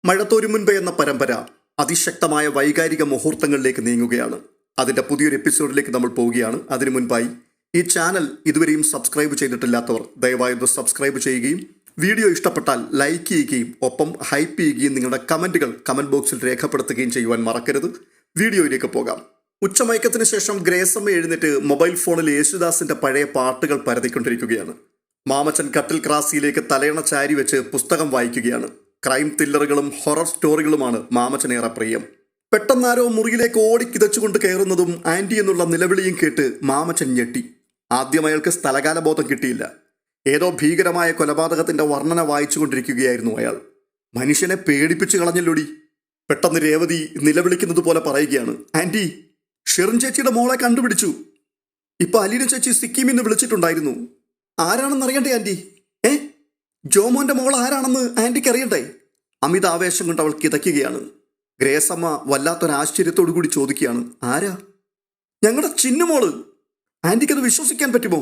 മഴത്തോരു മുൻപ് എന്ന പരമ്പര അതിശക്തമായ വൈകാരിക മുഹൂർത്തങ്ങളിലേക്ക് നീങ്ങുകയാണ്. അതിൻ്റെ പുതിയൊരു എപ്പിസോഡിലേക്ക് നമ്മൾ പോവുകയാണ്. അതിനു മുൻപായി ഈ ചാനൽ ഇതുവരെയും സബ്സ്ക്രൈബ് ചെയ്തിട്ടില്ലാത്തവർ ദയവായി ഒന്ന് സബ്സ്ക്രൈബ് ചെയ്യുകയും വീഡിയോ ഇഷ്ടപ്പെട്ടാൽ ലൈക്ക് ചെയ്യുകയും ഒപ്പം ഹൈപ്പ് ചെയ്യുകയും നിങ്ങളുടെ കമൻറ്റുകൾ കമൻറ്റ് ബോക്സിൽ രേഖപ്പെടുത്തുകയും ചെയ്യുവാൻ മറക്കരുത്. വീഡിയോയിലേക്ക് പോകാം. ഉച്ചമയക്കത്തിന് ശേഷം ഗ്രേസമ്മ എഴുന്നേറ്റ് മൊബൈൽ ഫോണിൽ യേശുദാസിൻ്റെ പഴയ പാട്ടുകൾ പരതിക്കൊണ്ടിരിക്കുകയാണ്. മാമച്ചൻ കട്ടിൽ ക്രാസിയിലേക്ക് തലയണ ചാരി വെച്ച് പുസ്തകം വായിക്കുകയാണ്. ക്രൈം ത്രില്ലറുകളും ഹൊറർ സ്റ്റോറികളുമാണ് മാമച്ചനേറെ പ്രിയം. പെട്ടെന്നാരോ മുറിയിലേക്ക് ഓടിക്കിതച്ചുകൊണ്ട് കയറുന്നതും ആൻറ്റി എന്നുള്ള നിലവിളിയും കേട്ട് മാമച്ചൻ ഞെട്ടി. ആദ്യം അയാൾക്ക് സ്ഥലകാലബോധം കിട്ടിയില്ല. ഏതോ ഭീകരമായ കൊലപാതകത്തിന്റെ വർണ്ണന വായിച്ചുകൊണ്ടിരിക്കുകയായിരുന്നു അയാൾ. മനുഷ്യനെ പേടിപ്പിച്ചു കളഞ്ഞല്ലോടി. പെട്ടെന്ന് രേവതി നിലവിളിക്കുന്നത് പോലെ പറയുകയാണ്, ആൻറ്റി, ഷെറിൻ ചേച്ചിയുടെ മോളെ കണ്ടുപിടിച്ചു. ഇപ്പൊ അലീന ചേച്ചി സിക്കിമിൽ നിന്ന് വിളിച്ചിട്ടുണ്ടായിരുന്നു. ആരാണെന്ന് അറിയണ്ടേ ആൻറ്റി? ജോമോന്റെ മോൾ ആരാണെന്ന് ആൻറ്റിക്ക് അറിയണ്ടേ? അമിത ആവേശം കൊണ്ട് അവൾ കിതയ്ക്കുകയാണ്. ഗ്രേസമ്മ വല്ലാത്തൊരാശ്ചര്യത്തോടു കൂടി ചോദിക്കുകയാണ്, ആരാ? ഞങ്ങളുടെ ചിന്നുമോള്. ആൻറ്റിക്കത് വിശ്വസിക്കാൻ പറ്റുമോ?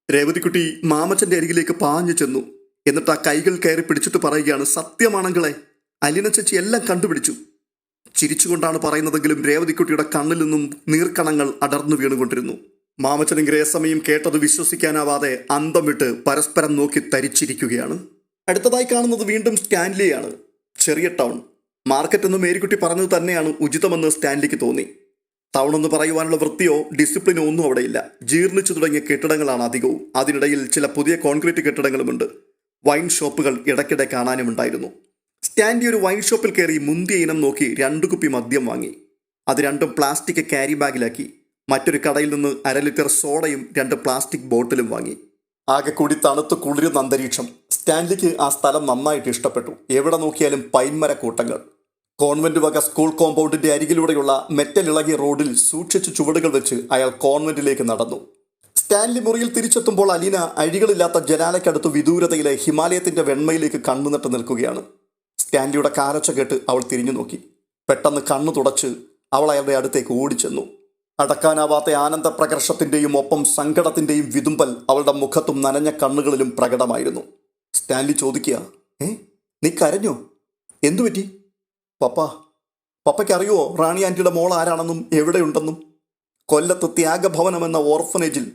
രേവതിക്കുട്ടി മാമച്ചന്റെ അരികിലേക്ക് പാഞ്ഞു ചെന്നു. എന്നിട്ട് ആ കൈകൾ കയറി പിടിച്ചിട്ട് പറയുകയാണ്, സത്യമാണെങ്കിലേ, അലീന ചേച്ചി എല്ലാം കണ്ടുപിടിച്ചു. ചിരിച്ചുകൊണ്ടാണ് പറയുന്നതെങ്കിലും രേവതിക്കുട്ടിയുടെ കണ്ണിൽ നിന്നും നീർക്കണങ്ങൾ അടർന്നു വീണുകൊണ്ടിരുന്നു. മാമച്ചനും ഗ്രേസമ്മയും കേട്ടത് വിശ്വസിക്കാനാവാതെ അന്തം വിട്ട് പരസ്പരം നോക്കി തരിച്ചിരിക്കുകയാണ്. അടുത്തതായി കാണുന്നത് വീണ്ടും സ്റ്റാൻലിയാണ്. ചെറിയ ടൗൺ. മാർക്കറ്റ് എന്ന് മേരിക്കുട്ടി പറഞ്ഞത് തന്നെയാണ് ഉചിതമെന്ന് സ്റ്റാൻലിക്ക് തോന്നി. ടൗൺ എന്ന് പറയുവാനുള്ള വൃത്തിയോ ഡിസിപ്ലിനോ ഒന്നും അവിടെയില്ല. ജീർണിച്ചു തുടങ്ങിയ കെട്ടിടങ്ങളാണ് അധികവും. അതിനിടയിൽ ചില പുതിയ കോൺക്രീറ്റ് കെട്ടിടങ്ങളുമുണ്ട്. വൈൻ ഷോപ്പുകൾ ഇടയ്ക്കിടെ കാണാനുമുണ്ടായിരുന്നു. സ്റ്റാൻലി ഒരു വൈൻ ഷോപ്പിൽ കയറി മുന്തിയ ഇനം നോക്കി 2 കുപ്പി മദ്യം വാങ്ങി. അത് രണ്ടും പ്ലാസ്റ്റിക് ക്യാരി ബാഗിലാക്കി. മറ്റൊരു കടയിൽ നിന്ന് 1/2 ലിറ്റർ സോഡയും 2 പ്ലാസ്റ്റിക് ബോട്ടിലും വാങ്ങി. ആകെ കൂടി തണുത്ത് കുളിരുന്ന അന്തരീക്ഷം. സ്റ്റാൻലിക്ക് ആ സ്ഥലം നന്നായിട്ട് ഇഷ്ടപ്പെട്ടു. എവിടെ നോക്കിയാലും പൈൻമര കൂട്ടങ്ങൾ. കോൺവെന്റ് വക സ്കൂൾ കോമ്പൗണ്ടിന്റെ അരികിലൂടെയുള്ള മെറ്റലിളകിയ റോഡിൽ സൂക്ഷിച്ച് ചുവടുകൾ വെച്ച് അയാൾ കോൺവെന്റിലേക്ക് നടന്നു. സ്റ്റാൻലി മുറിയിൽ തിരിച്ചെത്തുമ്പോൾ അലീന അഴികളില്ലാത്ത ജനാലയ്ക്കടുത്ത് വിദൂരതയിലെ ഹിമാലയത്തിന്റെ വെണ്മയിലേക്ക് കണ്ണുനട്ട് നിൽക്കുകയാണ്. സ്റ്റാൻലിയുടെ കാലൊച്ച കേട്ട് അവൾ തിരിഞ്ഞു നോക്കി. പെട്ടെന്ന് കണ്ണു തുടച്ച് അവൾ അയാളുടെ അടുത്തേക്ക് ഓടിച്ചെന്നു. അടക്കാനാവാത്ത ആനന്ദ പ്രകർഷത്തിന്റെയും ഒപ്പം സങ്കടത്തിന്റെയും വിതുമ്പൽ അവളുടെ മുഖത്തും നനഞ്ഞ കണ്ണുകളിലും പ്രകടമായിരുന്നു. സ്റ്റാൻലി ചോദിക്കുക, നീ കരഞ്ഞോ? എന്തുപറ്റി? പപ്പയ്ക്കറിയുമോ റാണി ആൻറ്റിയുടെ മോൾ ആരാണെന്നും എവിടെയുണ്ടെന്നും? കൊല്ലത്ത് ത്യാഗഭവനം എന്ന ഓർഫനേജിൽ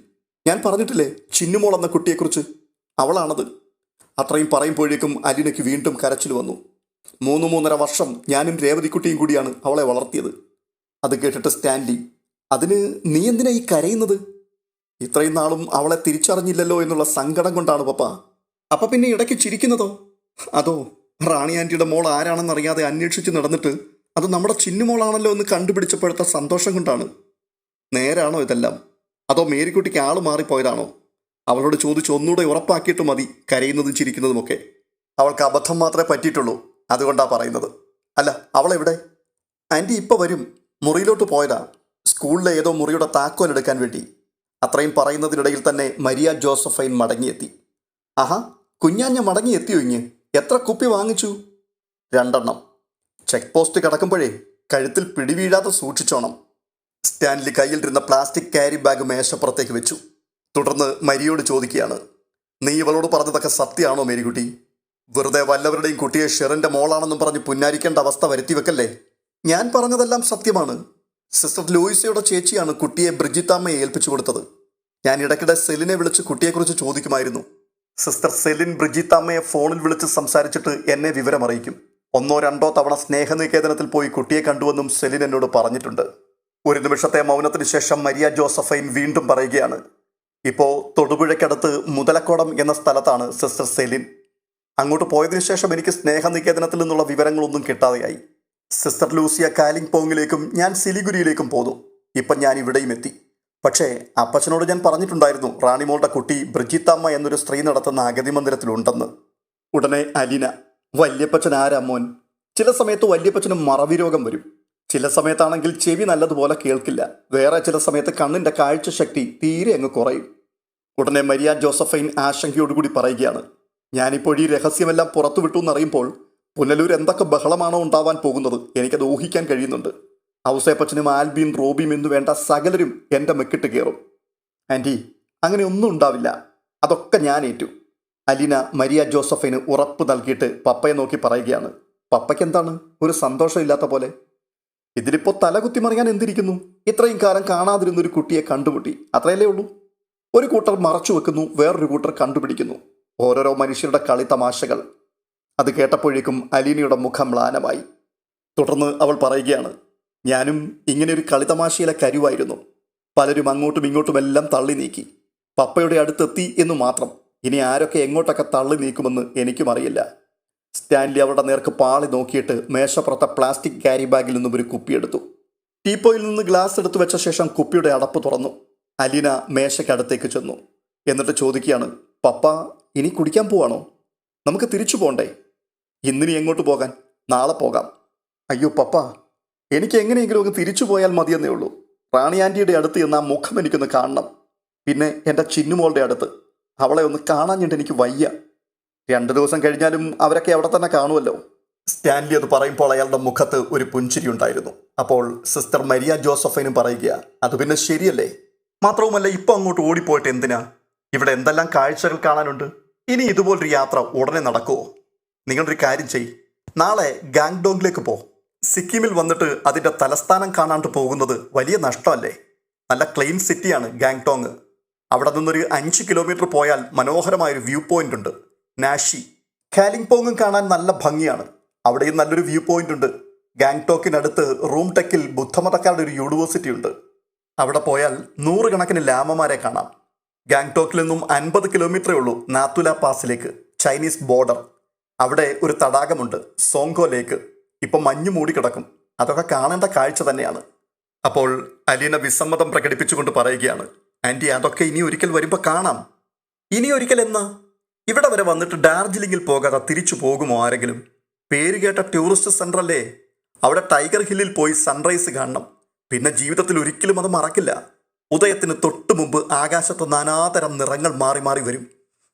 ഞാൻ പറഞ്ഞിട്ടില്ലേ ചിന്നുമോൾ എന്ന കുട്ടിയെക്കുറിച്ച്? അവളാണത്. അത്രയും പറയുമ്പോഴേക്കും അലീനയ്ക്ക് വീണ്ടും കരച്ചിൽ വന്നു. 3.5 വർഷം ഞാനും രേവതിക്കുട്ടിയും കൂടിയാണ് അവളെ വളർത്തിയത്. അത് കേട്ടിട്ട് സ്റ്റാൻലി, അതിന് നീ എന്തിനാ ഈ കരയുന്നത്? ഇത്രയും നാളും അവളെ തിരിച്ചറിഞ്ഞില്ലല്ലോ എന്നുള്ള സങ്കടം കൊണ്ടാണ് പപ്പ. അപ്പൊ പിന്നെ ഇടയ്ക്ക് ചിരിക്കുന്നതോ? അതോ റാണി ആൻറ്റിയുടെ മോൾ ആരാണെന്നറിയാതെ അന്വേഷിച്ച് നടന്നിട്ട് അത് നമ്മുടെ ചിന്നുമോളാണല്ലോ എന്ന് കണ്ടുപിടിച്ചപ്പോഴത്തെ സന്തോഷം കൊണ്ടാണ്. നേരാണോ ഇതെല്ലാം? അതോ മേരിക്കുട്ടിക്ക് ആള് മാറിപ്പോയതാണോ? അവളോട് ചോദിച്ച് ഒന്നുകൂടെ ഉറപ്പാക്കിയിട്ട് മതി കരയുന്നതും ചിരിക്കുന്നതുമൊക്കെ. അവൾക്ക് അബദ്ധം മാത്രമേ പറ്റിയിട്ടുള്ളൂ, അതുകൊണ്ടാണ് പറയുന്നത്. അല്ല, അവളെവിടെ? ആൻറ്റി ഇപ്പോൾ വരും. മുറിയിലോട്ട് പോയതാ, സ്കൂളിലെ ഏതോ മുറിയുടെ താക്കോൽ എടുക്കാൻ വേണ്ടി. അത്രയും പറയുന്നതിനിടയിൽ തന്നെ മരിയ ജോസഫൈൻ മടങ്ങിയെത്തി. ആഹാ, കുഞ്ഞാഞ്ഞ മടങ്ങിയെത്തിയോ? ഇങ്ങ് എത്ര കുപ്പി വാങ്ങിച്ചു? 2 ചെക്ക് പോസ്റ്റ് കിടക്കുമ്പോഴേ കഴുത്തിൽ പിടിവീഴാതെ സൂക്ഷിച്ചോണം. സ്റ്റാൻലി കയ്യിലിരുന്ന പ്ലാസ്റ്റിക് ക്യാരി ബാഗ് മേശപ്പുറത്തേക്ക് വെച്ചു. തുടർന്ന് മരിയോട് ചോദിക്കുകയാണ്, നീ ഇവളോട് പറഞ്ഞതൊക്കെ സത്യമാണോ മേരിക്കുട്ടി? വെറുതെ വല്ലവരുടെയും കുട്ടിയെ ഷെറിൻ്റെ മോളാണെന്നും പറഞ്ഞ് പുന്നാരിക്കേണ്ട അവസ്ഥ വരുത്തി വെക്കല്ലേ. ഞാൻ പറഞ്ഞതെല്ലാം സത്യമാണ്. സിസ്റ്റർ ലൂയിസയുടെ ചേച്ചിയാണ് കുട്ടിയെ ബ്രിജിത്താമ്മയെ ഏൽപ്പിച്ചു കൊടുത്തത്. ഞാൻ ഇടയ്ക്കിടെ സെലിനെ വിളിച്ച് കുട്ടിയെക്കുറിച്ച് ചോദിക്കുമായിരുന്നു. സിസ്റ്റർ സെലിൻ ബ്രിജിത്താമ്മയെ ഫോണിൽ വിളിച്ച് സംസാരിച്ചിട്ട് എന്നെ വിവരം അറിയിക്കും. 1-2 തവണ സ്നേഹനികേതനത്തിൽ പോയി കുട്ടിയെ കണ്ടുവെന്നും സെലിൻ എന്നോട് പറഞ്ഞിട്ടുണ്ട്. ഒരു നിമിഷത്തെ മൗനത്തിന് ശേഷം മരിയ ജോസഫൈൻ വീണ്ടും പറയുകയാണ്, ഇപ്പോൾ തൊടുപുഴയ്ക്കടുത്ത് മുതലക്കോടം എന്ന സ്ഥലത്താണ് സിസ്റ്റർ സെലിൻ. അങ്ങോട്ട് പോയതിനു ശേഷം എനിക്ക് സ്നേഹനികേതനത്തിൽ നിന്നുള്ള വിവരങ്ങളൊന്നും കിട്ടാതെയായി. സിസ്റ്റർ ലൂസിയ കാലിംഗ്പോങ്ങിലേക്കും ഞാൻ സിലിഗുരിയിലേക്കും പോന്നു. ഇപ്പം ഞാൻ ഇവിടെയും എത്തി. പക്ഷേ അപ്പച്ചനോട് ഞാൻ പറഞ്ഞിട്ടുണ്ടായിരുന്നു റാണിമോളുടെ കുട്ടി ബ്രിജിത്താമ്മ എന്നൊരു സ്ത്രീ നടത്തുന്ന അഗതി മന്ദിരത്തിലുണ്ടെന്ന്. ഉടനെ അലീന, വല്യപ്പച്ചൻ ആരാ മോൻ? ചില സമയത്ത് വല്യപ്പച്ചന് മറവി രോഗം വരും. ചില സമയത്താണെങ്കിൽ ചെവി നല്ലതുപോലെ കേൾക്കില്ല. വേറെ ചില സമയത്ത് കണ്ണിൻ്റെ കാഴ്ച ശക്തി തീരെ അങ്ങ് കുറയും. ഉടനെ മരിയ ജോസഫൈൻ ആശങ്കയോടുകൂടി പറയുകയാണ്, ഞാനിപ്പോൾ ഈ രഹസ്യമെല്ലാം പുറത്തു വിട്ടു എന്നറിയുമ്പോൾ പുനലൂർ എന്തൊക്കെ ബഹളമാണോ ഉണ്ടാവാൻ പോകുന്നത് എനിക്കത് ഊഹിക്കാൻ കഴിയുന്നുണ്ട്. ഔസേപ്പച്ചനും ആൽബിയും റോബിയും എന്നു വേണ്ട സകലരും എൻ്റെ മെക്കിട്ട് കയറും. ആൻറ്റി, അങ്ങനെ ഒന്നും ഉണ്ടാവില്ല. അതൊക്കെ ഞാൻ ഏറ്റു. അലീന മരിയ ജോസഫിന് ഉറപ്പ് നൽകിയിട്ട് പപ്പയെ നോക്കി പറയുകയാണ്, പപ്പയ്ക്ക് എന്താണ് ഒരു സന്തോഷമില്ലാത്ത പോലെ? ഇതിലിപ്പോൾ തലകുത്തി മറിയാൻ എന്തിരിക്കുന്നു? ഇത്രയും കാലം കാണാതിരുന്ന ഒരു കുട്ടിയെ കണ്ടുമുട്ടി, അത്രയല്ലേ ഉള്ളൂ. ഒരു കൂട്ടർ മറച്ചു വെക്കുന്നു, വേറൊരു കൂട്ടർ കണ്ടുപിടിക്കുന്നു. ഓരോരോ മനുഷ്യരുടെ കളിത്തമാശകൾ. അത് കേട്ടപ്പോഴേക്കും അലീനയുടെ മുഖം മ്ലാനമായി. തുടർന്ന് അവൾ പറയുകയാണ്, ഞാനും ഇങ്ങനെ ഒരു കളിതമാശയിലെ കരുവായിരുന്നു. പലരും അങ്ങോട്ടും ഇങ്ങോട്ടുമെല്ലാം തള്ളി നീക്കി. പപ്പയുടെ അടുത്തെത്തി എന്നു മാത്രം. ഇനി ആരൊക്കെ എങ്ങോട്ടൊക്കെ തള്ളി നീക്കുമെന്ന് എനിക്കും അറിയില്ല. സ്റ്റാൻലി അവളുടെ നേർക്ക് പാളി നോക്കിയിട്ട് മേശപ്പുറത്തെ പ്ലാസ്റ്റിക് ക്യാരി ബാഗിൽ നിന്നും ഒരു കുപ്പിയെടുത്തു. ടീപ്പോയിൽ നിന്ന് ഗ്ലാസ് എടുത്തു വെച്ച ശേഷം കുപ്പിയുടെ അടപ്പ് തുറന്നു. അലീന മേശയ്ക്കടുത്തേക്ക് ചെന്നു. എന്നിട്ട് ചോദിക്കുകയാണ്, പപ്പ ഇനി കുടിക്കാൻ പോവാണോ? നമുക്ക് തിരിച്ചു പോകണ്ടേ? ഇന്നിനി എങ്ങോട്ട് പോകാൻ? നാളെ പോകാം. അയ്യോ പപ്പ, എനിക്ക് എങ്ങനെയെങ്കിലും ഒന്ന് തിരിച്ചു പോയാൽ മതിയെന്നേ ഉള്ളൂ. റാണി ആൻറ്റിയുടെ അടുത്ത് എന്ന് ആ മുഖം എനിക്കൊന്ന് കാണണം. പിന്നെ എൻ്റെ ചിന്നുമോളുടെ അടുത്ത്. അവളെ ഒന്ന് കാണാഞ്ഞിട്ട് എനിക്ക് വയ്യ. 2 ദിവസം കഴിഞ്ഞാലും അവരൊക്കെ അവിടെ തന്നെ കാണുമല്ലോ. സ്റ്റാൻലി അത് പറയുമ്പോൾ അയാളുടെ മുഖത്ത് ഒരു പുഞ്ചിരി ഉണ്ടായിരുന്നു. അപ്പോൾ സിസ്റ്റർ മരിയ ജോസഫൈനും പറയുക, അത് പിന്നെ ശരിയല്ലേ. മാത്രവുമല്ല, ഇപ്പോൾ അങ്ങോട്ട് ഓടിപ്പോയിട്ട് എന്തിനാ? ഇവിടെ എന്തെല്ലാം കാഴ്ചകൾ കാണാനുണ്ട്. ഇനി ഇതുപോലൊരു യാത്ര ഉടനെ നടക്കുമോ? നിങ്ങളൊരു കാര്യം ചെയ്യ്, നാളെ ഗാങ്ടോങ്ങിലേക്ക് പോ. സിക്കിമിൽ വന്നിട്ട് അതിൻ്റെ തലസ്ഥാനം കാണാണ്ട് പോകുന്നത് വലിയ നഷ്ടമല്ലേ? നല്ല ക്ലീൻ സിറ്റിയാണ് ഗാങ്ടോങ്. അവിടെ നിന്നൊരു 5 കിലോമീറ്റർ പോയാൽ മനോഹരമായൊരു വ്യൂ പോയിന്റ് ഉണ്ട്, നാഷി. കാലിംപോങ്ങും കാണാൻ നല്ല ഭംഗിയാണ്. അവിടെയും നല്ലൊരു വ്യൂ പോയിന്റ് ഉണ്ട്. ഗാങ്ടോക്കിനടുത്ത് റൂം ടെക്കിൽ ബുദ്ധമതക്കാരുടെ ഒരു യൂണിവേഴ്സിറ്റി ഉണ്ട്. അവിടെ പോയാൽ 100 കണക്കിന് ലാമമാരെ കാണാം. ഗാങ്ടോക്കിൽ നിന്നും 50 കിലോമീറ്ററേ ഉള്ളൂ നാത്തുല പാസിലേക്ക്, ചൈനീസ് ബോർഡർ. അവിടെ ഒരു തടാകമുണ്ട്, സോങ്കോ ലേക്ക്. ഇപ്പം മഞ്ഞ് മൂടിക്കിടക്കും. അതൊക്കെ കാണേണ്ട കാഴ്ച തന്നെയാണ്. അപ്പോൾ അലീന വിസമ്മതം പ്രകടിപ്പിച്ചുകൊണ്ട് പറയുകയാണ്, ആൻറ്റി അതൊക്കെ ഇനി ഒരിക്കൽ വരുമ്പോൾ കാണാം. ഇനി ഒരിക്കൽ എന്നാ? ഇവിടെ വരെ വന്നിട്ട് ഡാർജിലിംഗിൽ പോകാതെ തിരിച്ചു പോകുമോ ആരെങ്കിലും? പേര് കേട്ട ടൂറിസ്റ്റ് സെൻ്റർ അല്ലേ. അവിടെ ടൈഗർ ഹില്ലിൽ പോയി സൺറൈസ് കാണണം. പിന്നെ ജീവിതത്തിൽ ഒരിക്കലും അത് മറക്കില്ല. ഉദയത്തിന് തൊട്ടു മുമ്പ് ആകാശത്ത് നാനാതരം നിറങ്ങൾ മാറി മാറി വരും.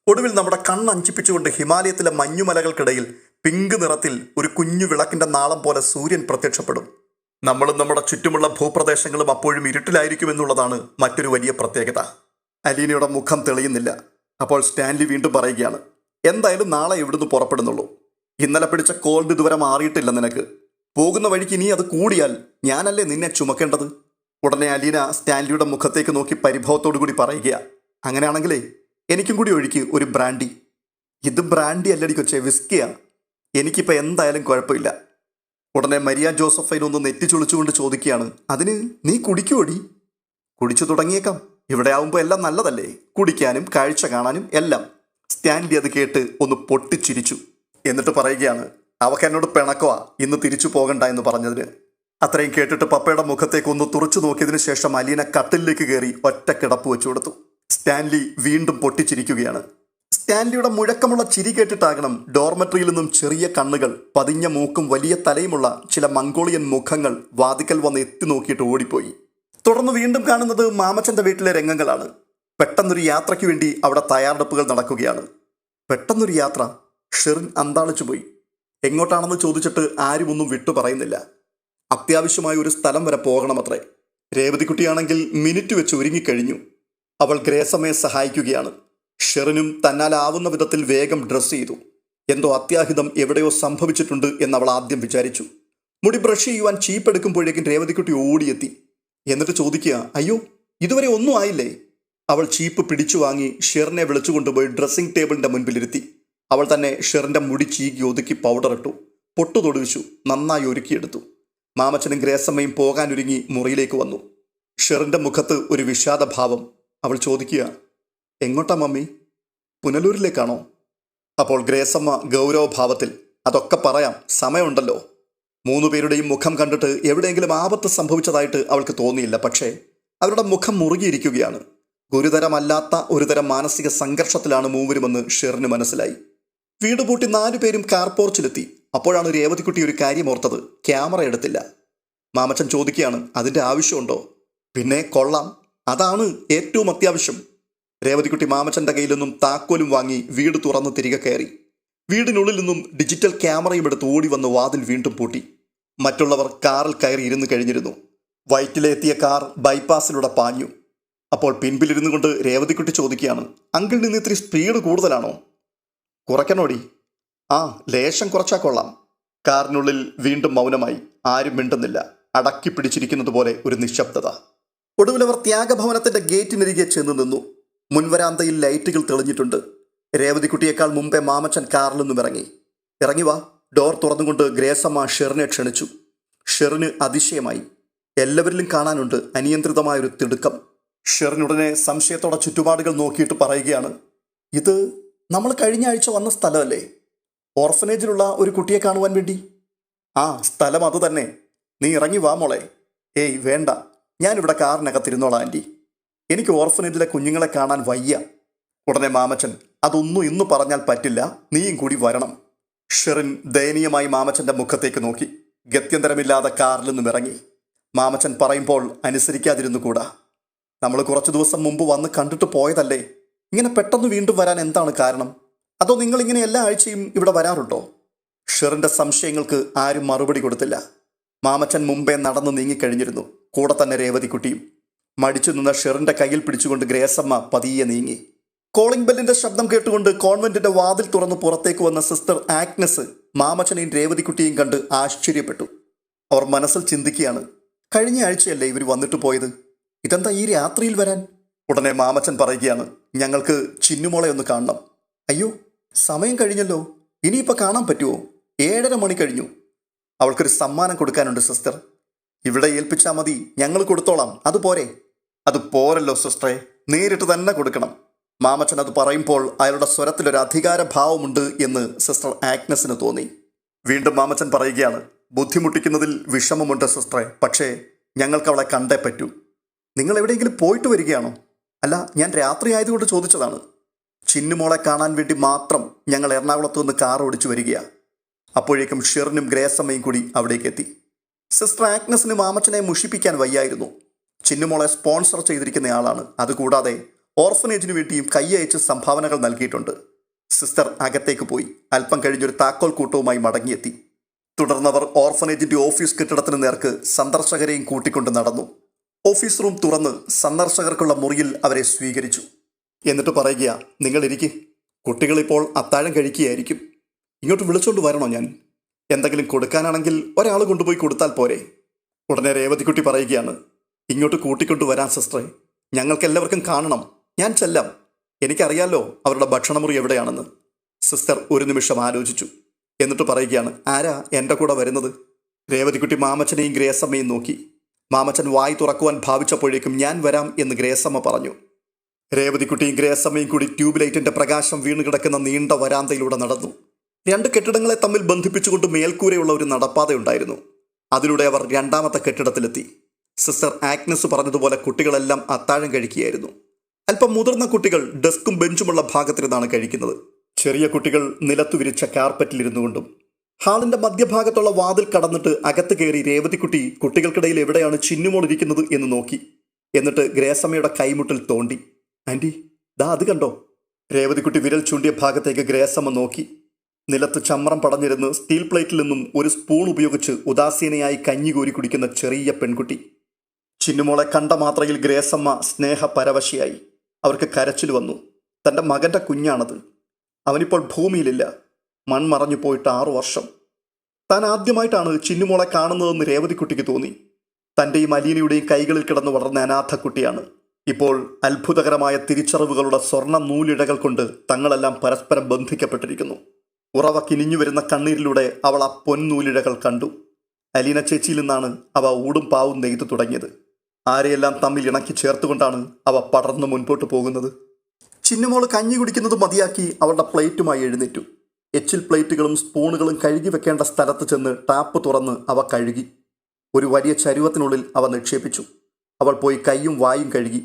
ഒടുവിൽ നമ്മുടെ കണ്ണഞ്ചിപ്പിച്ചുകൊണ്ട് ഹിമാലയത്തിലെ മഞ്ഞുമലകൾക്കിടയിൽ പിങ്ക് നിറത്തിൽ ഒരു കുഞ്ഞു വിളക്കിൻ്റെ നാളം പോലെ സൂര്യൻ പ്രത്യക്ഷപ്പെടും. നമ്മളും നമ്മുടെ ചുറ്റുമുള്ള ഭൂപ്രദേശങ്ങളും അപ്പോഴും ഇരുട്ടിലായിരിക്കുമെന്നുള്ളതാണ് മറ്റൊരു വലിയ പ്രത്യേകത. അലീനയുടെ മുഖം തെളിയുന്നില്ല. അപ്പോൾ സ്റ്റാൻലി വീണ്ടും പറയുകയാണ്, എന്തായാലും നാളെ ഇവിടുന്ന് പുറപ്പെടുന്നുള്ളൂ. ഇന്നലെ പിടിച്ച കോൾഡ് ഇതുവരെ മാറിയിട്ടില്ല നിനക്ക്. പോകുന്ന വഴിക്ക് ഇനി അത് കൂടിയാൽ ഞാനല്ലേ നിന്നെ ചുമക്കേണ്ടത്? ഉടനെ അലീന സ്റ്റാൻലിയുടെ മുഖത്തേക്ക് നോക്കി പരിഭവത്തോടു കൂടി പറയുക, അങ്ങനെയാണെങ്കിലേ എനിക്കും കൂടി ഒഴിക്ക് ഒരു ബ്രാൻഡി. ഇത് ബ്രാൻഡി അല്ലടി കൊച്ചേ, വിസ്കിയാ. എനിക്കിപ്പോൾ എന്തായാലും കുഴപ്പമില്ല. ഉടനെ മരിയ ജോസഫൈനൊന്ന് നെറ്റി ചുളിച്ചുകൊണ്ട് ചോദിക്കുകയാണ്, അതിന് നീ കുടിക്കുവോടി? കുടിച്ചു തുടങ്ങിയേക്കാം. ഇവിടെ ആവുമ്പോൾ എല്ലാം നല്ലതല്ലേ, കുടിക്കാനും കാഴ്ച കാണാനും എല്ലാം. സ്റ്റാൻലി അത് കേട്ട് ഒന്ന് പൊട്ടിച്ചിരിച്ചു. എന്നിട്ട് പറയുകയാണ്, അവക്ക് എന്നോട് പിണക്കവാ ഇന്ന് തിരിച്ചു പോകണ്ട എന്ന് പറഞ്ഞതിന്. അത്രയും കേട്ടിട്ട് പപ്പയുടെ മുഖത്തേക്ക് ഒന്ന് തുറച്ചു നോക്കിയതിനു ശേഷം അലീന കട്ടിലേക്ക് കയറി ഒറ്റ കിടപ്പ് വെച്ചു കൊടുത്തു. സ്റ്റാൻലി വീണ്ടും പൊട്ടിച്ചിരിക്കുകയാണ്. സ്റ്റാൻലിയുടെ മുഴക്കമുള്ള ചിരി കേട്ടിട്ടാകണം ഡോർമെട്രിയിൽ നിന്നും ചെറിയ കണ്ണുകൾ, പതിഞ്ഞ മൂക്കും വലിയ തലയുമുള്ള ചില മംഗോളിയൻ മുഖങ്ങൾ വാതിക്കൽ വന്ന് എത്തി നോക്കിയിട്ട് ഓടിപ്പോയി. തുടർന്ന് വീണ്ടും കാണുന്നത് മാമച്ചൻ്റെ വീട്ടിലെ രംഗങ്ങളാണ്. പെട്ടെന്നൊരു യാത്രയ്ക്ക് വേണ്ടി അവിടെ തയ്യാറെടുപ്പുകൾ നടക്കുകയാണ്. പെട്ടെന്നൊരു യാത്ര. ഷെറിൻ അന്താളിച്ചു പോയി. എങ്ങോട്ടാണെന്ന് ചോദിച്ചിട്ട് ആരും ഒന്നും വിട്ടു പറയുന്നില്ല. അത്യാവശ്യമായ ഒരു സ്ഥലം വരെ പോകണമത്രേ. രേവതിക്കുട്ടിയാണെങ്കിൽ മിനിറ്റ് വെച്ച് ഒരുങ്ങിക്കഴിഞ്ഞു. അവൾ ഗ്രേസമ്മയെ സഹായിക്കുകയാണ്. ഷെറിനും തന്നാലാവുന്ന വിധത്തിൽ വേഗം ഡ്രസ്സ് ചെയ്തു. എന്തോ അത്യാഹിതം എവിടെയോ സംഭവിച്ചിട്ടുണ്ട് എന്നവൾ ആദ്യം വിചാരിച്ചു. മുടി ബ്രഷ് ചെയ്യുവാൻ ചീപ്പ് എടുക്കുമ്പോഴേക്കും രേവതിക്കുട്ടി ഓടിയെത്തി. എന്നിട്ട് ചോദിക്കുക, അയ്യോ ഇതുവരെ ഒന്നും ആയില്ലേ? അവൾ ചീപ്പ് പിടിച്ചു വാങ്ങി ഷെറിനെ വിളിച്ചു കൊണ്ടുപോയി ഡ്രസ്സിംഗ് ടേബിളിൻ്റെ മുൻപിലിരുത്തി. അവൾ തന്നെ ഷെറിൻ്റെ മുടി ചീകി ഒതുക്കി പൗഡറിട്ടു, പൊട്ടു തൊടുവിച്ചു, നന്നായി ഒരുക്കിയെടുത്തു. മാമച്ചനും ഗ്രേസമ്മയും പോകാനൊരുങ്ങി മുറിയിലേക്ക് വന്നു. ഷെറിൻ്റെ മുഖത്ത് ഒരു വിഷാദഭാവം. അവൾ ചോദിക്കുക, എങ്ങോട്ടാ മമ്മി? പുനലൂരിലേക്കാണോ? അപ്പോൾ ഗ്രേസമ്മ ഗൗരവഭാവത്തിൽ, അതൊക്കെ പറയാം, സമയമുണ്ടല്ലോ. 3 പേരുടെയും മുഖം കണ്ടിട്ട് എവിടെയെങ്കിലും ആപത്ത് സംഭവിച്ചതായിട്ട് അവൾക്ക് തോന്നിയില്ല. പക്ഷേ അവരുടെ മുഖം മുറുകിയിരിക്കുകയാണ്. ഗുരുതരമല്ലാത്ത ഒരുതരം മാനസിക സംഘർഷത്തിലാണ് മൂവരുമെന്ന് ഷെറിന് മനസ്സിലായി. വീട് പൂട്ടി 4 പേരും കാർ പോർച്ചിലെത്തി. അപ്പോഴാണ് രേവതിക്കുട്ടി ഒരു കാര്യം ഓർത്തത്, ക്യാമറ എടുത്തില്ല. മാമച്ചൻ ചോദിക്കുകയാണ്, അതിൻ്റെ ആവശ്യമുണ്ടോ? പിന്നെ കൊള്ളാം, അതാണ് ഏറ്റവും അത്യാവശ്യം. രേവതിക്കുട്ടി മാമച്ചൻ്റെ കയ്യിൽ നിന്നും താക്കോലും വാങ്ങി വീട് തുറന്ന് തിരികെ കയറി. വീടിനുള്ളിൽ നിന്നും ഡിജിറ്റൽ ക്യാമറയും എടുത്ത് ഓടി വന്ന് വാതിൽ വീണ്ടും പൂട്ടി. മറ്റുള്ളവർ കാറിൽ കയറി ഇരുന്ന് കഴിഞ്ഞിരുന്നു. വൈറ്റിലെത്തിയ കാർ ബൈപ്പാസിലൂടെ പാഞ്ഞു. അപ്പോൾ പിൻപിലിരുന്നു കൊണ്ട് രേവതിക്കുട്ടി ചോദിക്കുകയാണ്, അങ്കിൾ നിന്ന് ഇത്തിരി സ്പീഡ് കൂടുതലാണോ? കുറയ്ക്കണോടി? ആ, ലേശം കുറച്ചാൽ കൊള്ളാം. കാറിനുള്ളിൽ വീണ്ടും മൗനമായി. ആരും മിണ്ടുന്നില്ല. അടക്കി പിടിച്ചിരിക്കുന്നത് പോലെ ഒരു നിശബ്ദത. ഒടുവിലവർ ത്യാഗഭവനത്തിന്റെ ഗേറ്റിനരികെ ചെന്ന് നിന്നു. മുൻവരാന്തയിൽ ലൈറ്റുകൾ തെളിഞ്ഞിട്ടുണ്ട്. രേവതിക്കുട്ടിയേക്കാൾ മുമ്പേ മാമച്ചൻ കാറിൽ നിന്നും ഇറങ്ങി. ഇറങ്ങി വാ. ഡോർ തുറന്നുകൊണ്ട് ഗ്രേസമ്മ ഷെറിനെ ക്ഷണിച്ചു. ഷെറിന് അതിശയമായി. എല്ലാവരിലും കാണാനുണ്ട് അനിയന്ത്രിതമായൊരു തിടുക്കം. ഷെറിനുടനെ സംശയത്തോടെ ചുറ്റുപാടുകൾ നോക്കിയിട്ട് പറയുകയാണ്, ഇത് നമ്മൾ കഴിഞ്ഞ ആഴ്ച വന്ന സ്ഥലമല്ലേ? ഓർഫനേജിലുള്ള ഒരു കുട്ടിയെ കാണുവാൻ വേണ്ടി. ആ സ്ഥലം അത് തന്നെ. നീ ഇറങ്ങി വാ മോളെ. ഏയ് വേണ്ട, ഞാനിവിടെ കാറിനകത്തിരുന്നോളാം ആൻറ്റി. എനിക്ക് ഓർഫനേജിലെ കുഞ്ഞുങ്ങളെ കാണാൻ വയ്യ. ഉടനെ മാമച്ചൻ, അതൊന്നും ഇന്ന് പറഞ്ഞാൽ പറ്റില്ല, നീയും കൂടി വരണം. ഷെറിൻ ദയനീയമായി മാമച്ചൻ്റെ മുഖത്തേക്ക് നോക്കി. ഗത്യന്തരമില്ലാതെ കാറിൽ നിന്നും ഇറങ്ങി. മാമച്ചൻ പറയുമ്പോൾ അനുസരിക്കാതിരുന്നു കൂടാ. നമ്മൾ കുറച്ചു ദിവസം മുമ്പ് വന്ന് കണ്ടിട്ട് പോയതല്ലേ. ഇങ്ങനെ പെട്ടെന്ന് വീണ്ടും വരാൻ എന്താണ് കാരണം? അതോ നിങ്ങളിങ്ങനെ എല്ലാ ആഴ്ചയും ഇവിടെ വരാറുണ്ടോ? ഷെറിൻ്റെ സംശയങ്ങൾക്ക് ആരും മറുപടി കൊടുത്തില്ല. മാമച്ചൻ മുമ്പേ നടന്നു നീങ്ങിക്കഴിഞ്ഞിരുന്നു. കൂടെ തന്നെ രേവതിക്കുട്ടിയും. മടിച്ചു നിന്ന ഷെറിൻ്റെ കയ്യിൽ പിടിച്ചുകൊണ്ട് ഗ്രേസമ്മ പതിയെ നീങ്ങി. കോളിംഗ് ബെല്ലിന്റെ ശബ്ദം കേട്ടുകൊണ്ട് കോൺവെന്റിന്റെ വാതിൽ തുറന്ന് പുറത്തേക്ക് വന്ന സിസ്റ്റർ ആഗ്നസ് മാമച്ചനെയും രേവതിക്കുട്ടിയും കണ്ട് ആശ്ചര്യപ്പെട്ടു. അവർ മനസ്സിൽ ചിന്തിക്കുകയാണ്, കഴിഞ്ഞ ആഴ്ചയല്ലേ ഇവർ വന്നിട്ട് പോയത്, ഇതെന്താ ഈ രാത്രിയിൽ വരാൻ? ഉടനെ മാമച്ചൻ പറയുകയാണ്, ഞങ്ങൾക്ക് ചിന്നുമോളെ ഒന്ന് കാണണം. അയ്യോ, സമയം കഴിഞ്ഞല്ലോ, ഇനിയിപ്പോൾ കാണാൻ പറ്റുമോ? 7:30 മണി കഴിഞ്ഞു. അവൾക്കൊരു സമ്മാനം കൊടുക്കാനുണ്ട് സിസ്റ്റർ. ഇവിടെ ഏൽപ്പിച്ചാൽ മതി, ഞങ്ങൾ കൊടുത്തോളാം. അതുപോരെ? അത് പോരല്ലോ സിസ്റ്ററെ, നേരിട്ട് തന്നെ കൊടുക്കണം. മാമച്ചൻ അത് പറയുമ്പോൾ അയാളുടെ സ്വരത്തിലൊരു അധികാരഭാവമുണ്ട് എന്ന് സിസ്റ്റർ ആഗ്നസിന് തോന്നി. വീണ്ടും മാമച്ചൻ പറയുകയാണ്, ബുദ്ധിമുട്ടിക്കുന്നതിൽ വിഷമമുണ്ട് സിസ്റ്ററെ, പക്ഷേ ഞങ്ങൾക്ക് അവളെ കണ്ടേ പറ്റൂ. നിങ്ങൾ എവിടെയെങ്കിലും പോയിട്ട് വരികയാണോ? അല്ല, ഞാൻ രാത്രി ആയതുകൊണ്ട് ചോദിച്ചതാണ്. ചിന്നുമോളെ കാണാൻ വേണ്ടി മാത്രം ഞങ്ങൾ എറണാകുളത്ത് നിന്ന് കാർ ഓടിച്ചു വരികയാണ്. അപ്പോഴേക്കും ഷെറിനും ഗ്രേസമ്മയും കൂടി അവിടേക്ക് എത്തി. സിസ്റ്റർ ആഗ്നസിന് മാമച്ചനെ മുഷിപ്പിക്കാൻ വയ്യായിരുന്നു. ചിന്നുമോളെ സ്പോൺസർ ചെയ്തിരിക്കുന്നയാളാണ്. അതുകൂടാതെ ഓർഫനേജിന് വേണ്ടിയും കൈയയച്ച് സംഭാവനകൾ നൽകിയിട്ടുണ്ട്. സിസ്റ്റർ അകത്തേക്ക് പോയി അല്പം കഴിഞ്ഞൊരു താക്കോൽ കൂട്ടവുമായി മടങ്ങിയെത്തി. തുടർന്നവർ ഓർഫനേജിന്റെ ഓഫീസ് കെട്ടിടത്തിന് നേർക്ക് സന്ദർശകരെയും കൂട്ടിക്കൊണ്ട് നടന്നു. ഓഫീസ് റൂം തുറന്ന് സന്ദർശകർക്കുള്ള മുറിയിൽ അവരെ സ്വീകരിച്ചു. എന്നിട്ട് പറയുക, നിങ്ങളിരിക്കും, കുട്ടികളിപ്പോൾ അത്താഴം കഴിക്കുകയായിരിക്കും. ഇങ്ങോട്ട് വിളിച്ചോണ്ട് വരണോ ഞാൻ? എന്തെങ്കിലും കൊടുക്കാനാണെങ്കിൽ ഒരാൾ കൊണ്ടുപോയി കൊടുത്താൽ പോരെ? ഉടനെ രേവതിക്കുട്ടി പറയുകയാണ്, ഇങ്ങോട്ട് കൂട്ടിക്കൊണ്ടു വരാൻ സിസ്റ്ററെ, ഞങ്ങൾക്കെല്ലാവർക്കും കാണണം. ഞാൻ ചെല്ലാം, എനിക്കറിയാലോ അവരുടെ ഭക്ഷണമുറി എവിടെയാണെന്ന്. സിസ്റ്റർ ഒരു നിമിഷം ആലോചിച്ചു. എന്നിട്ട് പറയുകയാണ്, ആരാ എൻ്റെ കൂടെ വരുന്നത്? രേവതിക്കുട്ടി മാമച്ചനെയും ഗ്രേസമ്മയും നോക്കി. മാമച്ചൻ വായി തുറക്കുവാൻ ഭാവിച്ചപ്പോഴേക്കും ഞാൻ വരാം എന്ന് ഗ്രേസമ്മ പറഞ്ഞു. രേവതിക്കുട്ടിയും ഗ്രേസമ്മയും കൂടി ട്യൂബ് ലൈറ്റിന്റെ പ്രകാശം വീണുകിടക്കുന്ന നീണ്ട വരാന്തയിലൂടെ നടന്നു. 2 കെട്ടിടങ്ങളെ തമ്മിൽ ബന്ധിപ്പിച്ചുകൊണ്ട് മേൽക്കൂരയുള്ള ഒരു നടപ്പാതയുണ്ടായിരുന്നു. അതിലൂടെ അവർ 2ാമത്തെ കെട്ടിടത്തിലെത്തി. സിസ്റ്റർ ആഗ്നസ് പറഞ്ഞതുപോലെ കുട്ടികളെല്ലാം അത്താഴം കഴിക്കുകയായിരുന്നു. അല്പം മുതിർന്ന കുട്ടികൾ ഡെസ്കും ബെഞ്ചുമുള്ള ഭാഗത്തിരുന്നാണ് കഴിക്കുന്നത്. ചെറിയ കുട്ടികൾ നിലത്തു വിരിച്ച കാർപ്പറ്റിലിരുന്നു കൊണ്ടും. ഹാളിന്റെ മധ്യഭാഗത്തുള്ള വാതിൽ കടന്നിട്ട് അകത്ത് കയറി രേവതിക്കുട്ടി കുട്ടികൾക്കിടയിൽ എവിടെയാണ് ചിന്നുമോൾ ഇരിക്കുന്നത് എന്ന് നോക്കി. എന്നിട്ട് ഗ്രേസമ്മയുടെ കൈമുട്ടിൽ തോണ്ടി. ആൻറ്റി, ദാ അത് കണ്ടോ? രേവതിക്കുട്ടി വിരൽ ചൂണ്ടിയ ഭാഗത്തേക്ക് ഗ്രേസമ്മ നോക്കി. നിലത്ത് ചമ്രം പടഞ്ഞിരുന്ന് സ്റ്റീൽ പ്ലേറ്റിൽ നിന്നും ഒരു സ്പൂൺ ഉപയോഗിച്ച് ഉദാസീനയായി കഞ്ഞി കോരി കുടിക്കുന്ന ചെറിയ പെൺകുട്ടി. ചിന്നുമോളെ കണ്ട മാത്രയിൽ ഗ്രേസമ്മ സ്നേഹപരവശയായി. അവർക്ക് കരച്ചിൽ വന്നു. തൻ്റെ മകൻ്റെ കുഞ്ഞാണത്. അവനിപ്പോൾ ഭൂമിയിലില്ല. മൺമറഞ്ഞു പോയിട്ട് 6 വർഷം. താൻ ആദ്യമായിട്ടാണ് ചിന്നുമോളെ കാണുന്നതെന്ന് രേവതിക്കുട്ടിക്ക് തോന്നി. തൻ്റെയും അലീനയുടെയും കൈകളിൽ കിടന്നു വളർന്ന അനാഥ കുട്ടിയാണ്. ഇപ്പോൾ അത്ഭുതകരമായ തിരിച്ചറിവുകളുടെ സ്വർണ്ണ നൂലിഴകൾ കൊണ്ട് തങ്ങളെല്ലാം പരസ്പരം ബന്ധിക്കപ്പെട്ടിരിക്കുന്നു. ഉറവ കിനിഞ്ഞു വരുന്ന കണ്ണീരിലൂടെ അവൾ ആ പൊന്നൂലിഴകൾ കണ്ടു. അലീന ചേച്ചിയിൽ നിന്നാണ് അവ ഊടും പാവും നെയ്തു തുടങ്ങിയത്. ആരെയെല്ലാം തമ്മിൽ ഇണക്കി ചേർത്തുകൊണ്ടാണ് അവ പടർന്നു മുൻപോട്ട് പോകുന്നത്. ചിന്നുമോൾ കഞ്ഞി കുടിക്കുന്നത് മതിയാക്കി അവളുടെ പ്ലേറ്റുമായി എഴുന്നേറ്റു. എച്ചിൽ പ്ലേറ്റുകളും സ്പൂണുകളും കഴുകി വെക്കേണ്ട സ്ഥലത്ത് ചെന്ന് ടാപ്പ് തുറന്ന് അവ കഴുകി. ഒരു വലിയ ചരുവത്തിനുള്ളിൽ അവ നിക്ഷേപിച്ചു. അവൾ പോയി കൈയും വായും കഴുകി.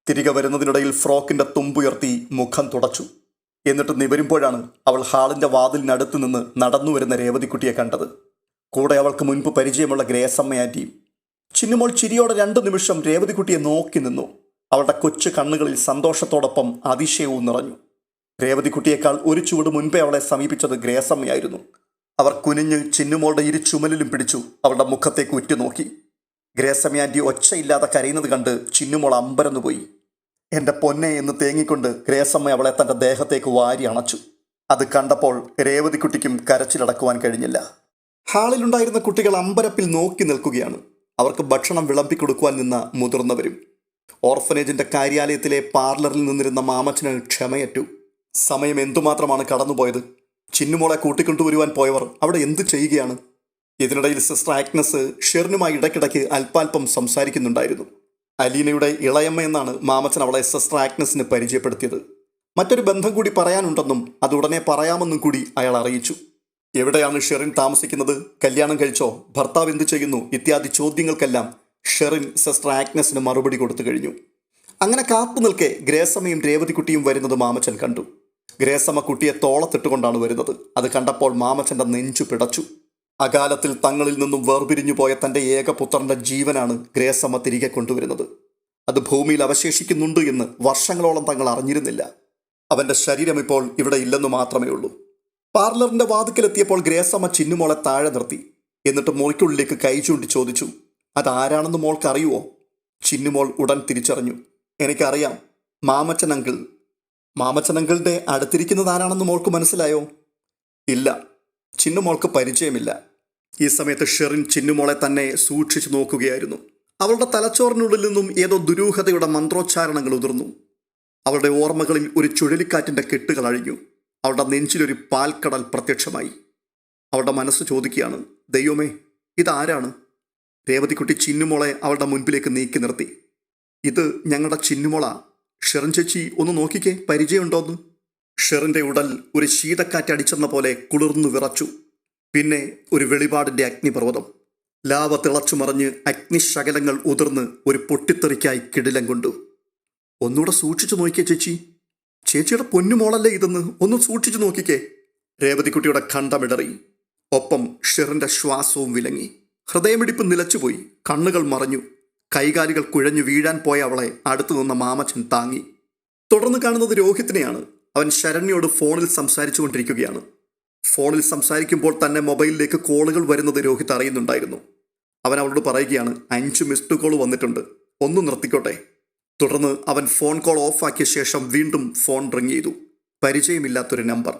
തിരികെ വരുന്നതിനിടയിൽ ഫ്രോക്കിന്റെ തുമ്പുയർത്തി മുഖം തുടച്ചു. എന്നിട്ട് നിവരുമ്പോഴാണ് അവൾ ഹാളിന്റെ വാതിലിനടുത്ത് നിന്ന് നടന്നു വരുന്ന രേവതിക്കുട്ടിയെ കണ്ടത്. കൂടെ അവൾക്ക് മുൻപ് പരിചയമുള്ള ഗ്രേസമ്മ ആൻറ്റിയും. ചിന്നുമോൾ ചിരിയോടെ 2 നിമിഷം രേവതിക്കുട്ടിയെ നോക്കി നിന്നു. അവളുടെ കൊച്ചു കണ്ണുകളിൽ സന്തോഷത്തോടൊപ്പം അതിശയവും നിറഞ്ഞു. രേവതിക്കുട്ടിയേക്കാൾ ഒരു ചുവട് മുൻപേ അവളെ സമീപിച്ചത് ഗ്രേസമ്മയായിരുന്നു. അവർ കുനിഞ്ഞ് ചിന്നുമോളുടെ 2 ചുമലിലും പിടിച്ചു അവളുടെ മുഖത്തേക്ക് ഉറ്റുനോക്കി. ഗ്രേസമ്മ ആൻറ്റി ഒച്ചയില്ലാതെ കരയുന്നത് കണ്ട് ചിന്നുമോൾ അമ്പരന്നുപോയി. എൻ്റെ പൊന്നെ എന്ന് തേങ്ങിക്കൊണ്ട് ഗ്രേസമ്മ അവളെ തൻ്റെ ദേഹത്തേക്ക് വാരി അണച്ചു. അത് കണ്ടപ്പോൾ രേവതിക്കുട്ടിക്കും കരച്ചിലടക്കുവാൻ കഴിഞ്ഞില്ല. ഹാളിലുണ്ടായിരുന്ന കുട്ടികൾ അമ്പരപ്പിൽ നോക്കി നിൽക്കുകയാണ്. അവർക്ക് ഭക്ഷണം വിളമ്പിക്കൊടുക്കുവാൻ നിന്ന മുതിർന്നവരും. ഓർഫനേജിന്റെ കാര്യാലയത്തിലെ പാർലറിൽ നിന്നിരുന്ന മാമച്ചന് ക്ഷമയറ്റു. സമയം എന്തുമാത്രമാണ് കടന്നുപോയത്. ചിന്നുമോളെ കൂട്ടിക്കൊണ്ടുവരുവാൻ പോയവർ അവിടെ എന്തു ചെയ്യുകയാണ്? ഇതിനിടയിൽ സിസ്റ്റർ ആഗ്നസ് ഷെറിനുമായി ഇടയ്ക്കിടയ്ക്ക് അല്പാൽപ്പം സംസാരിക്കുന്നുണ്ടായിരുന്നു. അലീനയുടെ ഇളയമ്മ എന്നാണ് മാമച്ചൻ അവളെ സിസ്റ്റർ ആഗ്നസിന് പരിചയപ്പെടുത്തിയത്. മറ്റൊരു ബന്ധം കൂടി പറയാനുണ്ടെന്നും അത് ഉടനെ പറയാമെന്നും കൂടി അയാൾ അറിയിച്ചു. എവിടെയാണ് ഷെറിൻ താമസിക്കുന്നത്? കല്യാണം കഴിച്ചോ? ഭർത്താവ് എന്തു ചെയ്യുന്നു? ഇത്യാദി ചോദ്യങ്ങൾക്കെല്ലാം ഷെറിൻ സിസ്റ്റർ ആഗ്നസിന് മറുപടി കൊടുത്തു കഴിഞ്ഞു. അങ്ങനെ കാത്തു നിൽക്കെ ഗ്രേസമ്മയും രേവതിക്കുട്ടിയും വരുന്നത് മാമച്ചൻ കണ്ടു. ഗ്രേസമ്മ കുട്ടിയെ തോളത്തിട്ടുകൊണ്ടാണ് വരുന്നത്. അത് കണ്ടപ്പോൾ മാമച്ചന്റെ നെഞ്ചു പിടച്ചു. അകാലത്തിൽ തങ്ങളിൽ നിന്നും വേർപിരിഞ്ഞു പോയ തൻ്റെ ഏകപുത്രന്റെ ജീവനാണ് ഗ്രേസമ്മ തിരികെ കൊണ്ടുവരുന്നത്. അത് ഭൂമിയിൽ അവശേഷിക്കുന്നുണ്ട് എന്ന് വർഷങ്ങളോളം തങ്ങൾ അറിഞ്ഞിരുന്നില്ല. അവന്റെ ശരീരം ഇപ്പോൾ ഇവിടെ ഇല്ലെന്നു മാത്രമേ ഉള്ളൂ. പാർലറിന്റെ വാതിക്കലെത്തിയപ്പോൾ ഗ്രേസമ്മ ചിന്നുമോളെ താഴെ നിർത്തി. എന്നിട്ട് മുറിക്കുള്ളിലേക്ക് കൈ ചൂണ്ടി ചോദിച്ചു, അതാരാണെന്ന് മോൾക്ക് അറിയുമോ? ചിന്നുമോൾ ഉടൻ തിരിച്ചറിഞ്ഞു. എനിക്കറിയാം, മാമച്ചൻ അങ്കിൾ. മാമച്ചൻ അങ്കിളിന്റെ അടുത്തിരിക്കുന്നത് ആരാണെന്ന് മോൾക്ക് മനസ്സിലായോ? ഇല്ല, ചിന്നുമോൾക്ക് പരിചയമില്ല. ഈ സമയത്ത് ഷെറിൻ ചിന്നുമോളെ തന്നെ സൂക്ഷിച്ചു നോക്കുകയായിരുന്നു. അവളുടെ തലച്ചോറിനുള്ളിൽ നിന്നും ഏതോ ദുരൂഹതയുടെ മന്ത്രോച്ചാരണങ്ങൾ ഉതിർന്നു. അവളുടെ ഓർമ്മകളിൽ ഒരു ചുഴലിക്കാറ്റിന്റെ കെട്ടുകൾ അഴിഞ്ഞു. അവളുടെ നെഞ്ചിലൊരു പാൽക്കടൽ പ്രത്യക്ഷമായി. അവളുടെ മനസ്സ് ചോദിക്കുകയാണ്, ദൈവമേ, ഇതാരാണ്? രേവതിക്കുട്ടി ചിന്നുമോളെ അവളുടെ മുൻപിലേക്ക് നീക്കി നിർത്തി. ഇത് ഞങ്ങളുടെ ചിന്നുമോളാ. ഷെറിൻ ചേച്ചി ഒന്ന് നോക്കിക്കേ, പരിചയമുണ്ടോന്ന്. ഷെറിന്റെ ഉടൽ ഒരു ശീതക്കാറ്റടിച്ചെന്ന പോലെ കുളിർന്നു വിറച്ചു. പിന്നെ ഒരു വെളിപാടിന്റെ അഗ്നിപർവ്വതം. ലാവ തിളച്ചു മറിഞ്ഞ് അഗ്നിശകലങ്ങൾ ഉതിർന്ന് ഒരു പൊട്ടിത്തെറിക്കായി കിടിലം കൊണ്ടു. ഒന്നുകൂടെ സൂക്ഷിച്ചു നോക്കിക്കേ ചേച്ചി. ചേച്ചിയുടെ പൊന്നുമോളല്ലേ ഇതെന്ന് ഒന്ന് സൂക്ഷിച്ചു നോക്കിക്കേ. രേവതിക്കുട്ടിയുടെ ഖണ്ഡമിടറി. ഒപ്പം ഷെറിന്റെ ശ്വാസവും വിലങ്ങി. ഹൃദയമിടിപ്പ് നിലച്ചുപോയി. കണ്ണുകൾ മറഞ്ഞു. കൈകാലുകൾ കുഴഞ്ഞു വീഴാൻ പോയ അവളെ അടുത്തു നിന്ന മാമച്ചൻ താങ്ങി. തുടർന്ന് കാണുന്നത് രോഹിത്തിനെയാണ്. അവൻ ശരണ്യോട് ഫോണിൽ സംസാരിച്ചു കൊണ്ടിരിക്കുകയാണ്. ഫോണിൽ സംസാരിക്കുമ്പോൾ തന്നെ മൊബൈലിലേക്ക് കോളുകൾ വരുന്നത് രോഹിത് അറിയുന്നുണ്ടായിരുന്നു. അവൻ അവളോട് പറയുകയാണ്, 5 മിസ്ഡ് കോൾ വന്നിട്ടുണ്ട്, ഒന്ന് നിർത്തിക്കോട്ടെ. തുടർന്ന് അവൻ ഫോൺ കോൾ ഓഫാക്കിയ ശേഷം വീണ്ടും ഫോൺ റിങ് ചെയ്തു. പരിചയമില്ലാത്തൊരു നമ്പർ.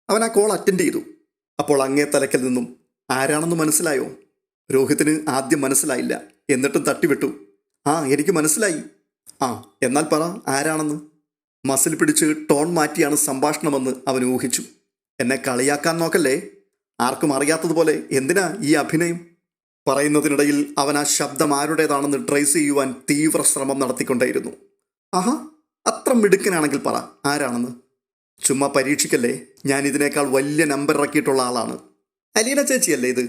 അവൻ ആ കോൾ അറ്റൻഡ് ചെയ്തു. അപ്പോൾ അങ്ങേ തലക്കൽ നിന്നും ആരാണെന്ന് മനസ്സിലായോ? രോഹിത്തിന് ആദ്യം മനസ്സിലായില്ല. എന്നിട്ടും തട്ടിവിട്ടു. എനിക്ക് മനസ്സിലായി. എന്നാൽ പറ ആരാണെന്ന്. മസിൽ പിടിച്ച് ടോൺ മാറ്റിയാണ് സംഭാഷണമെന്ന് അവൻ ഊഹിച്ചു. എന്നെ കളിയാക്കാൻ നോക്കല്ലേ. ആർക്കും അറിയാത്തതുപോലെ എന്തിനാ ഈ അഭിനയം? പറയുന്നതിനിടയിൽ അവൻ ആ ശബ്ദം ആരുടേതാണെന്ന് ട്രേസ് ചെയ്യുവാൻ തീവ്ര ശ്രമം നടത്തിക്കൊണ്ടേയിരുന്നു. അത്ര മിടുക്കനാണെങ്കിൽ പറ ആരാണെന്ന്. ചുമ്മാ പരീക്ഷിക്കല്ലേ. ഞാൻ ഇതിനേക്കാൾ വലിയ നമ്പർ ഇറക്കിയിട്ടുള്ള ആളാണ്. അലീന ചേച്ചിയല്ലേ ഇത്?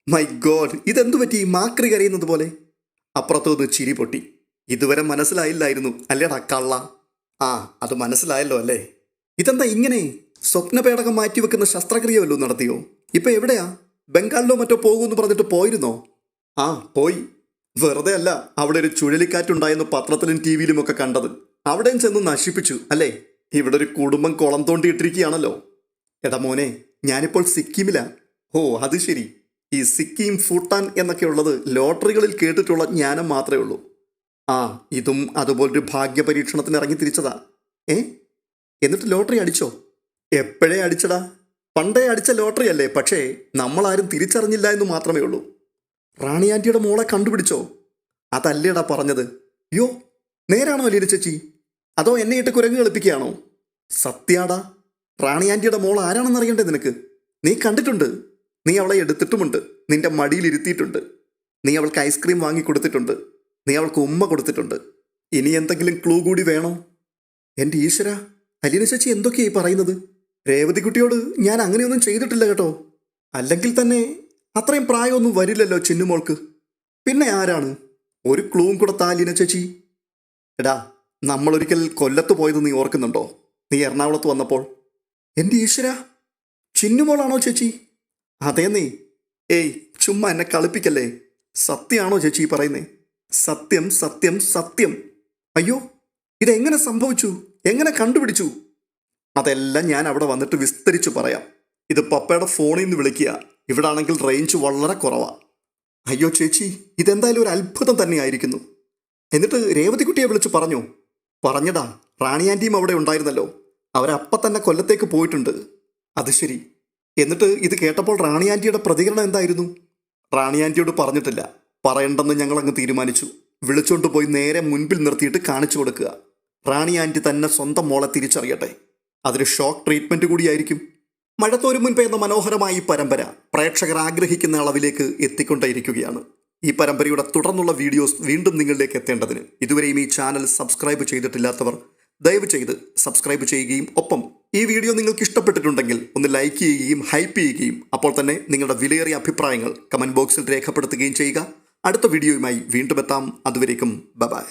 മൈ ഗോഡ്, ഇതെന്തു പറ്റി? മാക്രി കരയുന്നത് പോലെ. അപ്പുറത്തുനിന്ന് ചിരി പൊട്ടി. ഇതുവരെ മനസ്സിലായില്ലായിരുന്നു അല്ലേടാ കള്ള. അത് മനസ്സിലായല്ലോ അല്ലേ? ഇതെന്താ ഇങ്ങനെ? സ്വപ്നപേടകം മാറ്റിവെക്കുന്ന ശസ്ത്രക്രിയ വല്ലതും നടത്തിയോ? ഇപ്പൊ എവിടെയാ? ബംഗാളിലോ മറ്റോ പോകുമെന്ന് പറഞ്ഞിട്ട് പോയിരുന്നോ? പോയി. വെറുതെ അല്ല അവിടെ ഒരു ചുഴലിക്കാറ്റുണ്ടായെന്ന് പത്രത്തിലും ടി വിയിലും ഒക്കെ കണ്ടത്. അവിടെയും ചെന്ന് നശിപ്പിച്ചു അല്ലേ? ഇവിടെ ഒരു കുടുംബം കുളം തോണ്ടിയിട്ടിരിക്കുകയാണല്ലോ. എടാ മോനെ, ഞാനിപ്പോൾ സിക്കിമിലാ. അത് ശരി. ഈ സിക്കിം, ഭൂട്ടാൻ എന്നൊക്കെ ഉള്ളത് ലോട്ടറികളിൽ കേട്ടിട്ടുള്ള ജ്ഞാനം മാത്രമേ ഉള്ളൂ. ഇതും അതുപോലൊരു ഭാഗ്യപരീക്ഷണത്തിന് ഇറങ്ങി തിരിച്ചതാ. എന്നിട്ട് ലോട്ടറി അടിച്ചോ? എപ്പോഴേ അടിച്ചടാ. പണ്ടേ അടിച്ച ലോട്ടറി അല്ലേ, പക്ഷേ നമ്മളാരും തിരിച്ചറിഞ്ഞില്ല എന്ന് മാത്രമേ ഉള്ളൂ. റാണി ആൻറ്റിയുടെ മോളെ കണ്ടുപിടിച്ചോ? അതല്ലേടാ പറഞ്ഞത്. നേരാണോ അലീന ചേച്ചി? അതോ എന്നെ ഇട്ട് കുരങ്ങ് കളിപ്പിക്കുകയാണോ? സത്യാടാ. റാണി ആൻറ്റിയുടെ മോൾ ആരാണെന്ന് അറിയണ്ടേ നിനക്ക്? നീ കണ്ടിട്ടുണ്ട്. നീ അവളെ എടുത്തിട്ടുമുണ്ട്. നിന്റെ മടിയിലിരുത്തിയിട്ടുണ്ട്. നീ അവൾക്ക് ഐസ്ക്രീം വാങ്ങിക്കൊടുത്തിട്ടുണ്ട്. നീ അവൾക്ക് ഉമ്മ കൊടുത്തിട്ടുണ്ട്. ഇനി എന്തെങ്കിലും ക്ലൂ കൂടി വേണോ? എൻ്റെ ഈശ്വര, അലീന ചേച്ചി എന്തൊക്കെയായി പറയുന്നത്? രേവതിക്കുട്ടിയോട് ഞാൻ അങ്ങനെയൊന്നും ചെയ്തിട്ടില്ല കേട്ടോ. അല്ലെങ്കിൽ തന്നെ അത്രയും പ്രായമൊന്നും വരില്ലല്ലോ ചിന്നുമോൾക്ക്. പിന്നെ ആരാണ്? ഒരു ക്ലൂവും കൂടെ താ അലീന ചേച്ചി. എടാ, നമ്മളൊരിക്കൽ കൊല്ലത്ത് പോയത് നീ ഓർക്കുന്നുണ്ടോ? നീ എറണാകുളത്ത് വന്നപ്പോൾ. എൻ്റെ ഈശ്വര, ചിന്നുമോളാണോ ചേച്ചി? അതേ നീ. ചുമ്മാ എന്നെ കളിപ്പിക്കല്ലേ. സത്യമാണോ ചേച്ചി പറയുന്നേ? സത്യം, സത്യം, സത്യം. അയ്യോ, ഇതെങ്ങനെ സംഭവിച്ചു? എങ്ങനെ കണ്ടുപിടിച്ചു? അതെല്ലാം ഞാൻ അവിടെ വന്നിട്ട് വിസ്തരിച്ചു പറയാം. ഇത് പപ്പയുടെ ഫോണിൽ നിന്ന് വിളിക്കുക. ഇവിടെ ആണെങ്കിൽ റേഞ്ച് വളരെ കുറവാണ്. അയ്യോ ചേച്ചി, ഇതെന്തായാലും ഒരു അത്ഭുതം തന്നെയായിരിക്കുന്നു. എന്നിട്ട് രേവതിക്കുട്ടിയെ വിളിച്ചു പറഞ്ഞോ? പറഞ്ഞടാ. റാണി ആൻറ്റിയും അവിടെ ഉണ്ടായിരുന്നല്ലോ. അവരപ്പം തന്നെ കൊല്ലത്തേക്ക് പോയിട്ടുണ്ട്. അത് ശരി. എന്നിട്ട് ഇത് കേട്ടപ്പോൾ റാണി ആൻറ്റിയുടെ പ്രതികരണം എന്തായിരുന്നു? റാണി ആൻറ്റിയോട് പറഞ്ഞിട്ടില്ല, പറയണ്ടെന്ന് ഞങ്ങളങ്ങ് തീരുമാനിച്ചു. വിളിച്ചുകൊണ്ട് പോയി നേരെ മുൻപിൽ നിർത്തിയിട്ട് കാണിച്ചു കൊടുക്കുക. റാണി ആൻറ്റി തന്നെ സ്വന്തം മോളെ തിരിച്ചറിയട്ടെ. അതൊരു ഷോക്ക് ട്രീറ്റ്മെൻറ്റ് കൂടിയായിരിക്കും. മഴത്തോരു മുൻപ് എന്ന മനോഹരമായ ഈ പരമ്പര പ്രേക്ഷകർ ആഗ്രഹിക്കുന്ന അളവിലേക്ക് എത്തിക്കൊണ്ടേയിരിക്കുകയാണ്. ഈ പരമ്പരയുടെ തുടർന്നുള്ള വീഡിയോസ് വീണ്ടും നിങ്ങളിലേക്ക് എത്തേണ്ടതിന് ഇതുവരെയും ഈ ചാനൽ സബ്സ്ക്രൈബ് ചെയ്തിട്ടില്ലാത്തവർ ദയവ് ചെയ്ത് സബ്സ്ക്രൈബ് ചെയ്യുകയും ഒപ്പം ഈ വീഡിയോ നിങ്ങൾക്ക് ഇഷ്ടപ്പെട്ടിട്ടുണ്ടെങ്കിൽ ഒന്ന് ലൈക്ക് ചെയ്യുകയും ഹൈപ്പ് ചെയ്യുകയും അപ്പോൾ തന്നെ നിങ്ങളുടെ വിലയേറിയ അഭിപ്രായങ്ങൾ കമൻറ്റ് ബോക്സിൽ രേഖപ്പെടുത്തുകയും ചെയ്യുക. അടുത്ത വീഡിയോയുമായി വീണ്ടും എത്താം. അതുവരേക്കും ബൈ.